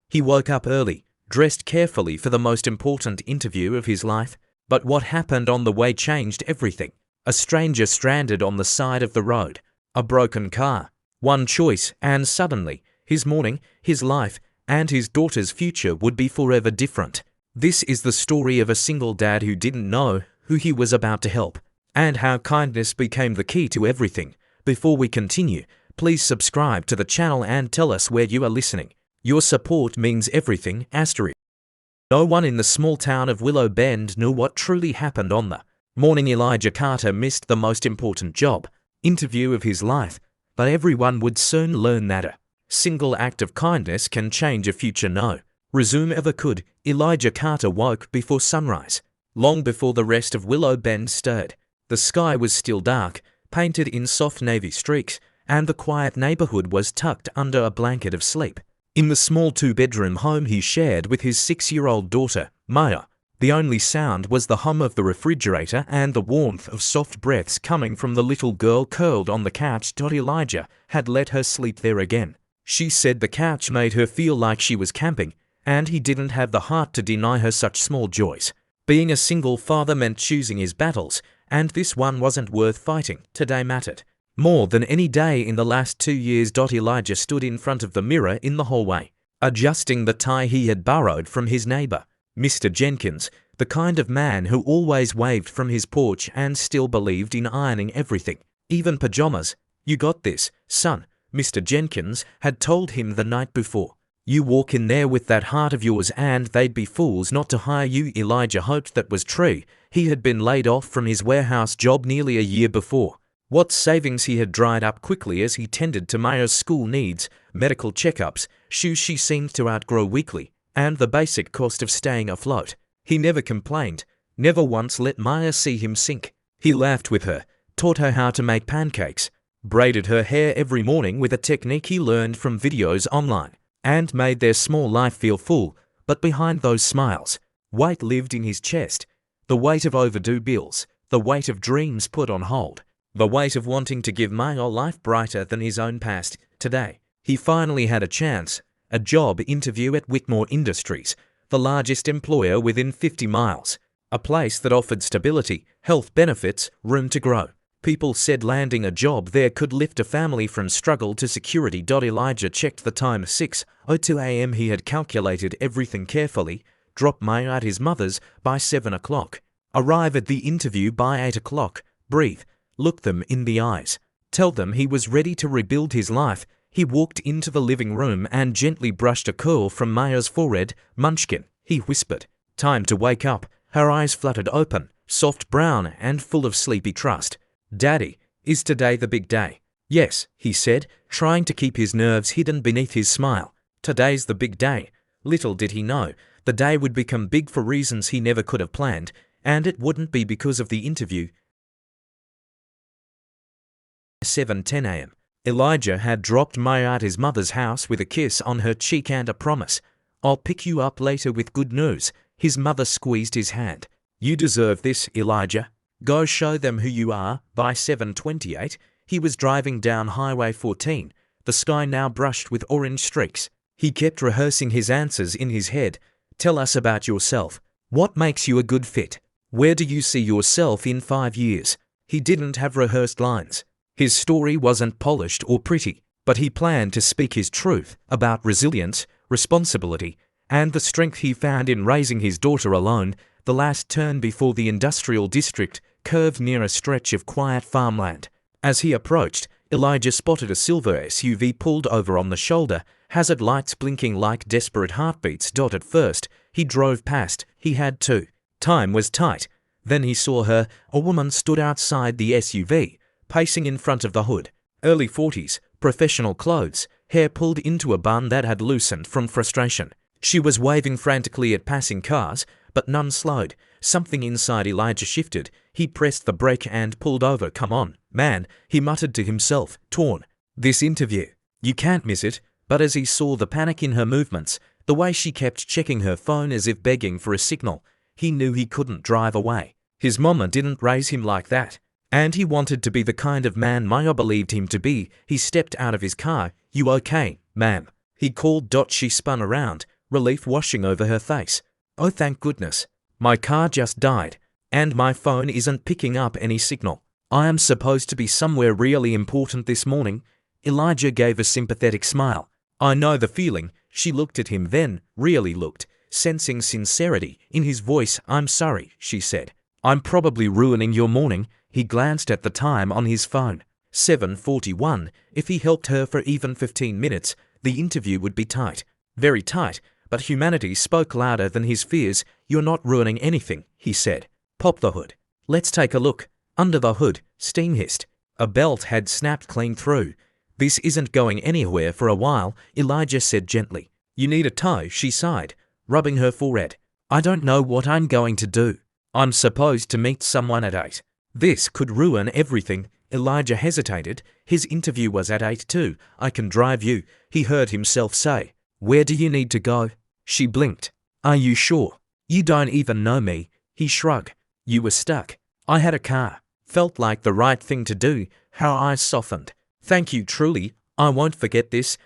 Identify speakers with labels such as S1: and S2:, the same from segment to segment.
S1: He woke up early, dressed carefully for the most important interview of his life. But what happened on the way changed everything. A stranger stranded on the side of the road. A broken car. One choice, and suddenly, his morning, his life, and his daughter's future would be forever different. This is the story of a single dad who didn't know who he was about to help, and how kindness became the key to everything. Before we continue, please subscribe to the channel and tell us where you are listening. Your support means everything. No one in the small town of Willow Bend knew what truly happened on the morning Elijah Carter missed the most important job interview of his life, but everyone would soon learn that a single act of kindness can change a future. No resume ever could. Elijah Carter woke before sunrise, long before the rest of Willow Bend stirred. The sky was still dark, painted in soft navy streaks, and the quiet neighborhood was tucked under a blanket of sleep. In the small two-bedroom home he shared with his 6-year-old daughter, Maya, the only sound was the hum of the refrigerator and the warmth of soft breaths coming from the little girl curled on the couch. Elijah had let her sleep there again. She said the couch made her feel like she was camping, and he didn't have the heart to deny her such small joys. Being a single father meant choosing his battles, and this one wasn't worth fighting. Today mattered more than any day in the last 2 years. Elijah stood in front of the mirror in the hallway, adjusting the tie he had borrowed from his neighbor, Mr. Jenkins, the kind of man who always waved from his porch and still believed in ironing everything, even pajamas. "You got this, son," Mr. Jenkins had told him the night before. "You walk in there with that heart of yours and they'd be fools not to hire you." Elijah hoped that was true. He had been laid off from his warehouse job nearly a year before. What savings he had dried up quickly as he tended to Maya's school needs, medical checkups, shoes she seemed to outgrow weekly, and the basic cost of staying afloat. He never complained, never once let Maya see him sink. He laughed with her, taught her how to make pancakes, braided her hair every morning with a technique he learned from videos online, and made their small life feel full. But behind those smiles, weight lived in his chest. The weight of overdue bills, the weight of dreams put on hold, the weight of wanting to give Maya a life brighter than his own past. Today, he finally had a chance, a job interview at Whitmore Industries, the largest employer within 50 miles, a place that offered stability, health benefits, room to grow. People said landing a job there could lift a family from struggle to security. Elijah checked the time, 6:02 a.m. He had calculated everything carefully, drop Maya at his mother's by 7 o'clock, arrive at the interview by 8 o'clock, breathe, look them in the eyes, tell them he was ready to rebuild his life. He walked into the living room and gently brushed a curl from Maya's forehead. "Munchkin," he whispered. "Time to wake up." Her eyes fluttered open, soft brown and full of sleepy trust. "Daddy, is today the big day?" "Yes," he said, trying to keep his nerves hidden beneath his smile. "Today's the big day." Little did he know, the day would become big for reasons he never could have planned, and it wouldn't be because of the interview. 7:10 a.m. Elijah had dropped Maya at his mother's house with a kiss on her cheek and a promise. "I'll pick you up later with good news." His mother squeezed his hand. "You deserve this, Elijah. Go show them who you are." By 7:28, he was driving down Highway 14, the sky now brushed with orange streaks. He kept rehearsing his answers in his head. "Tell us about yourself. What makes you a good fit? Where do you see yourself in 5 years?" He didn't have rehearsed lines. His story wasn't polished or pretty, but he planned to speak his truth about resilience, responsibility, and the strength he found in raising his daughter alone. The last turn before the industrial district curved near a stretch of quiet farmland. As he approached, Elijah spotted a silver SUV pulled over on the shoulder, hazard lights blinking like desperate heartbeats. At first, he drove past. He had to. Time was tight. Then he saw her. A woman stood outside the SUV, pacing in front of the hood. Early 40s, professional clothes, hair pulled into a bun that had loosened from frustration. She was waving frantically at passing cars, but none slowed. Something inside Elijah shifted. He pressed the brake and pulled over. "Come on, man," he muttered to himself, torn. "This interview. You can't miss it." But as he saw the panic in her movements, the way she kept checking her phone as if begging for a signal, he knew he couldn't drive away. His mama didn't raise him like that. And he wanted to be the kind of man Maya believed him to be. He stepped out of his car. "You okay, ma'am?" he called. She spun around, relief washing over her face. Oh, thank goodness. My car just died, and my phone isn't picking up any signal. I am supposed to be somewhere really important this morning. Elijah gave a sympathetic smile. I know the feeling. She looked at him then, really looked, sensing sincerity in his voice. I'm sorry, she said. I'm probably ruining your morning. He glanced at the time on his phone. 7:41. If he helped her for even 15 minutes, the interview would be tight. Very tight, but humanity spoke louder than his fears. You're not ruining anything, he said. Pop the hood. Let's take a look. Under the hood, steam hissed. A belt had snapped clean through. This isn't going anywhere for a while, Elijah said gently. You need a tow, she sighed, rubbing her forehead. I don't know what I'm going to do. I'm supposed to meet someone at 8. This could ruin everything. Elijah hesitated. His interview was at 8 too. I can drive you, he heard himself say. Where do you need to go? She blinked. Are you sure? You don't even know me. He shrugged. You were stuck. I had a car. Felt like the right thing to do. Her eyes softened. Thank you truly. I won't forget this.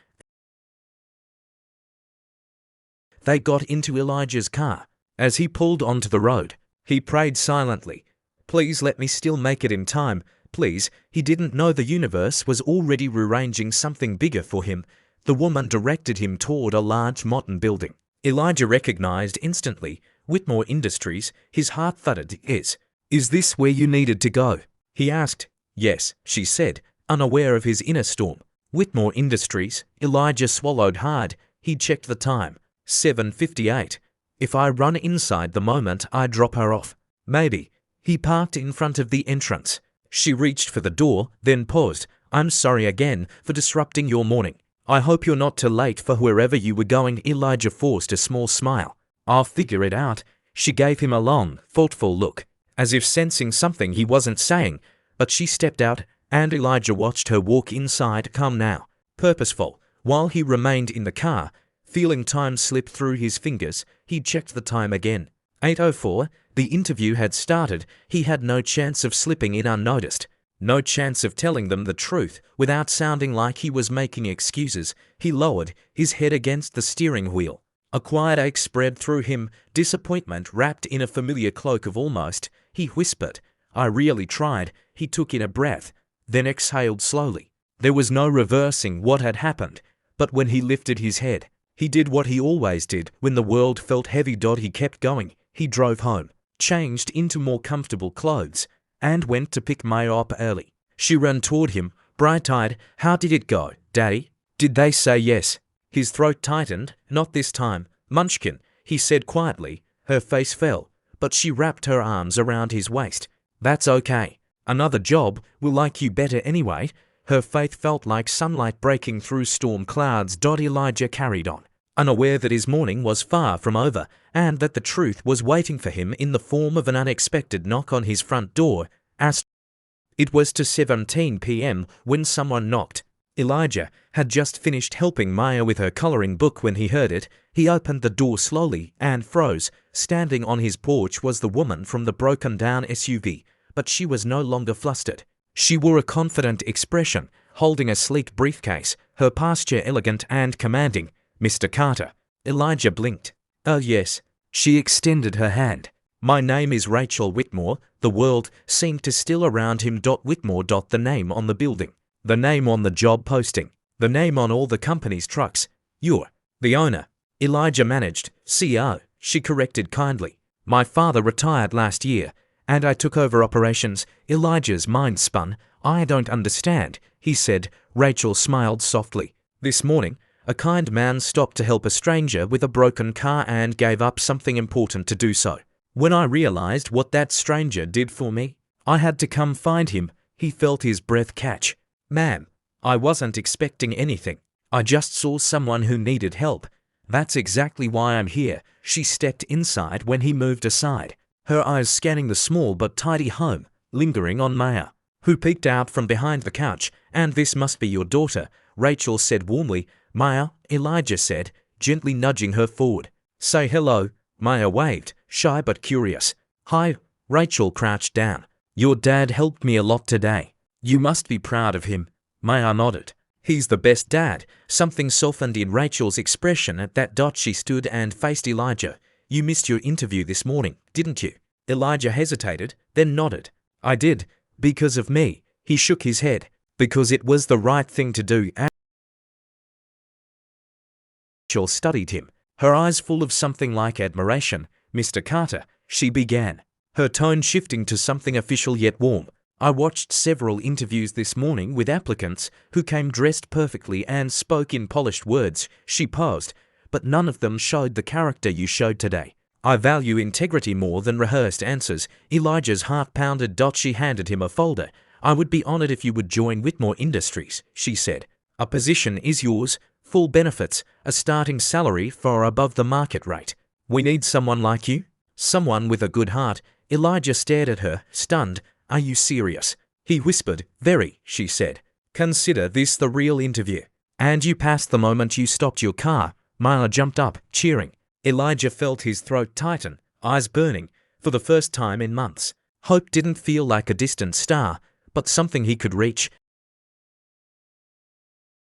S1: They got into Elijah's car. As he pulled onto the road, he prayed silently. Please let me still make it in time. Please. He didn't know the universe was already rearranging something bigger for him. The woman directed him toward a large modern building. Elijah recognized instantly Whitmore Industries. His heart thudded. Is this where you needed to go? He asked. Yes, she said, unaware of his inner storm. Whitmore Industries. Elijah swallowed hard. He checked the time. 7:58. If I run inside the moment I drop her off. Maybe. He parked in front of the entrance. She reached for the door, then paused. I'm sorry again for disrupting your morning. I hope you're not too late for wherever you were going. Elijah forced a small smile. I'll figure it out. She gave him a long, thoughtful look, as if sensing something he wasn't saying, but she stepped out, and Elijah watched her walk inside, calm now, purposeful. While he remained in the car, feeling time slip through his fingers, he checked the time again. 8:04. The interview had started. He had no chance of slipping in unnoticed. No chance of telling them the truth without sounding like he was making excuses. He lowered his head against the steering wheel. A quiet ache spread through him, disappointment wrapped in a familiar cloak of almost. He whispered, I really tried. He took in a breath, then exhaled slowly. There was no reversing what had happened, but when he lifted his head, he did what he always did when the world felt heavy. He kept going. He drove home, changed into more comfortable clothes, and went to pick Maya up early. She ran toward him, bright-eyed. How did it go, Daddy? Did they say yes? His throat tightened. Not this time, Munchkin, he said quietly. Her face fell, but she wrapped her arms around his waist. That's okay. Another job will like you better anyway. Her faith felt like sunlight breaking through storm clouds. Elijah carried on, unaware that his morning was far from over and that the truth was waiting for him in the form of an unexpected knock on his front door. It was to 17 p.m. when someone knocked. Elijah had just finished helping Maya with her coloring book when he heard it. He opened the door slowly and froze. Standing on his porch was the woman from the broken-down SUV, but she was no longer flustered. She wore a confident expression, holding a sleek briefcase, her posture elegant and commanding. Mr. Carter. Elijah blinked. Oh yes. She extended her hand. My name is Rachel Whitmore. The world seemed to still around him. Whitmore. The name on the building. The name on the job posting. The name on all the company's trucks. You're the owner. Elijah managed. CEO. She corrected kindly. My father retired last year, and I took over operations. Elijah's mind spun. I don't understand, he said. Rachel smiled softly. This morning, a kind man stopped to help a stranger with a broken car and gave up something important to do so. When I realized what that stranger did for me, I had to come find him. He felt his breath catch. Ma'am, I wasn't expecting anything. I just saw someone who needed help. That's exactly why I'm here. She stepped inside when he moved aside, her eyes scanning the small but tidy home, lingering on Maya, who peeked out from behind the couch. And this must be your daughter, Rachel said warmly. Maya, Elijah said, gently nudging her forward. Say hello. Maya waved, shy but curious. Hi. Rachel crouched down. Your dad helped me a lot today. You must be proud of him. Maya nodded. He's the best dad. Something softened in Rachel's expression at that dot. She stood and faced Elijah. You missed your interview this morning, didn't you? Elijah hesitated, then nodded. I did. Because of me. He shook his head. Because it was the right thing to do. Rachel studied him, her eyes full of something like admiration. Mr. Carter, she began, her tone shifting to something official yet warm. I watched several interviews this morning with applicants who came dressed perfectly and spoke in polished words. She paused, but none of them showed the character you showed today. I value integrity more than rehearsed answers. Elijah's heart pounded. She handed him a folder. I would be honored if you would join Whitmore Industries, she said. A position is yours, full benefits, a starting salary far above the market rate. We need someone like you, someone with a good heart. Elijah stared at her, stunned. Are you serious? He whispered. Very, she said. Consider this the real interview. And you passed the moment you stopped your car. Maya jumped up, cheering. Elijah felt his throat tighten, eyes burning, for the first time in months. Hope didn't feel like a distant star, but something he could reach.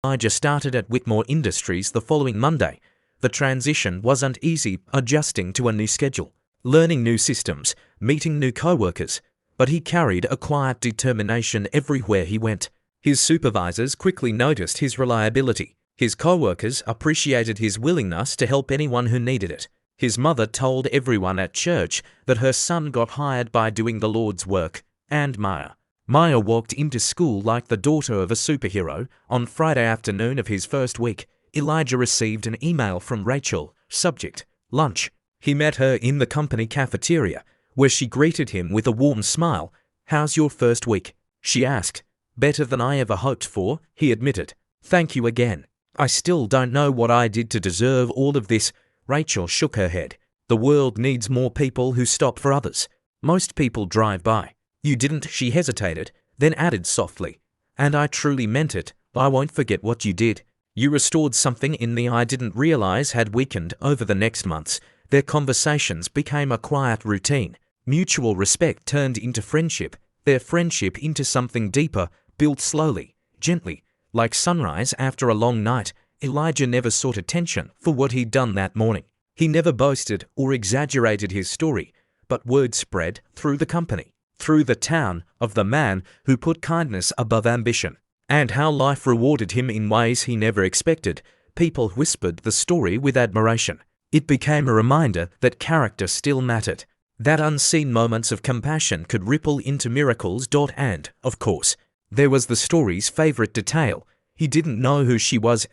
S1: Elijah started at Whitmore Industries the following Monday. The transition wasn't easy, adjusting to a new schedule, learning new systems, meeting new co-workers, but he carried a quiet determination everywhere he went. His supervisors quickly noticed his reliability. His co-workers appreciated his willingness to help anyone who needed it. His mother told everyone at church that her son got hired by doing the Lord's work. And Maya walked into school like the daughter of a superhero. On Friday afternoon of his first week, Elijah received an email from Rachel, subject, lunch. He met her in the company cafeteria, where she greeted him with a warm smile. How's your first week? She asked. Better than I ever hoped for, he admitted. Thank you again. I still don't know what I did to deserve all of this. Rachel shook her head. The world needs more people who stop for others. Most people drive by. You didn't, she hesitated, then added softly. And I truly meant it. I won't forget what you did. You restored something in me I didn't realize had weakened. Over the next months, their conversations became a quiet routine. Mutual respect turned into friendship, their friendship into something deeper, built slowly, gently. Like sunrise after a long night, Elijah never sought attention for what he'd done that morning. He never boasted or exaggerated his story, but word spread through the company, through the town, of the man who put kindness above ambition, and how life rewarded him in ways he never expected. People whispered the story with admiration. It became a reminder that character still mattered, that unseen moments of compassion could ripple into miracles. And, of course, there was the story's favorite detail. He didn't know who she was.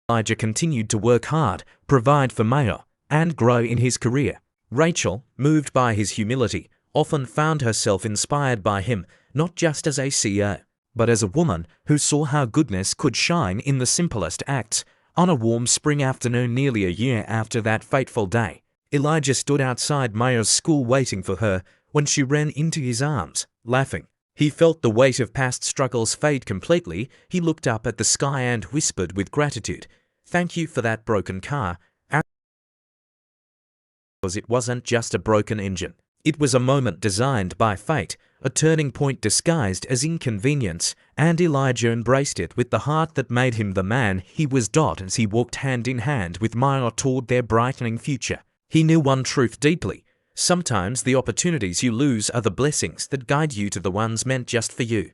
S1: Elijah continued to work hard, provide for Maya, and grow in his career. Rachel, moved by his humility, often found herself inspired by him, not just as a CEO, but as a woman who saw how goodness could shine in the simplest acts. On a warm spring afternoon nearly a year after that fateful day, Elijah stood outside Maya's school waiting for her when she ran into his arms, laughing. He felt the weight of past struggles fade completely. He looked up at the sky and whispered with gratitude, "Thank you for that broken car." Because it wasn't just a broken engine. It was a moment designed by fate, a turning point disguised as inconvenience, and Elijah embraced it with the heart that made him the man he was. As he walked hand in hand with Maya toward their brightening future, he knew one truth deeply. Sometimes the opportunities you lose are the blessings that guide you to the ones meant just for you.